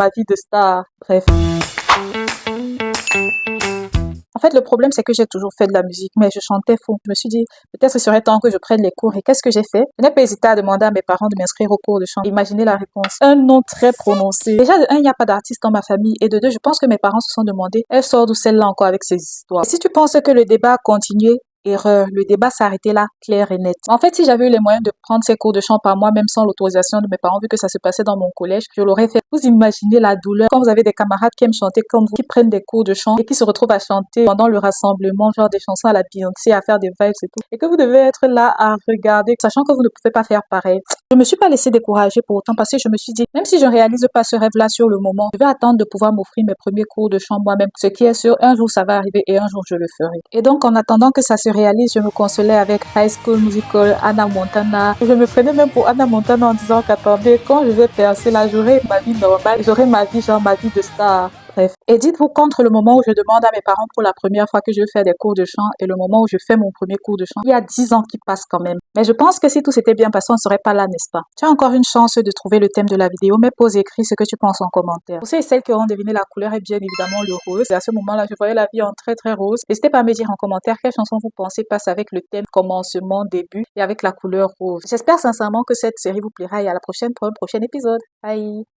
ma vie de star. Bref. En fait, le problème, c'est que j'ai toujours fait de la musique, mais je chantais faux. Je me suis dit, peut-être il serait temps que je prenne les cours. Et qu'est-ce que j'ai fait? Je n'ai pas hésité à demander à mes parents de m'inscrire au cours de chant. Imaginez la réponse. Un nom très prononcé. Déjà, de un, il n'y a pas d'artiste dans ma famille. Et de deux, je pense que mes parents se sont demandé, elle sort d'où celle-là encore avec ses histoires. Et si tu penses que le débat a continué, erreur, le débat s'est arrêté là, clair et net. En fait, si j'avais eu les moyens de prendre ces cours de chant par moi, même sans l'autorisation de mes parents, vu que ça se passait dans mon collège, je l'aurais fait. Vous imaginez la douleur quand vous avez des camarades qui aiment chanter comme vous, qui prennent des cours de chant et qui se retrouvent à chanter pendant le rassemblement, genre des chansons à la Beyoncé, à faire des vibes et tout. Et que vous devez être là à regarder, sachant que vous ne pouvez pas faire pareil. Je me suis pas laissée décourager pour autant parce que je me suis dit, même si je ne réalise pas ce rêve-là sur le moment, je vais attendre de pouvoir m'offrir mes premiers cours de chant moi-même. Ce qui est sûr, un jour ça va arriver et un jour je le ferai. Et donc, en attendant que ça se réalise, je me consolais avec High School Musical, Hannah Montana. Je me prenais même pour Hannah Montana en disant qu'attendez, quand je vais percer là, j'aurai ma vie normale, j'aurai ma vie, genre ma vie de star. Bref. Et dites-vous qu'entre le moment où je demande à mes parents pour la première fois que je vais faire des cours de chant et le moment où je fais mon premier cours de chant, il y a 10 ans qui passent quand même. Mais je pense que si tout s'était bien passé, on ne serait pas là, n'est-ce pas? Tu as encore une chance de trouver le thème de la vidéo, mais pose écrit ce que tu penses en commentaire. Pour ceux et celles qui auront deviné la couleur est bien évidemment le rose. Et à ce moment-là, je voyais la vie en très très rose. N'hésitez pas à me dire en commentaire quelle chanson vous pensez passe avec le thème commencement, début et avec la couleur rose. J'espère sincèrement que cette série vous plaira et à la prochaine pour un prochain épisode. Bye!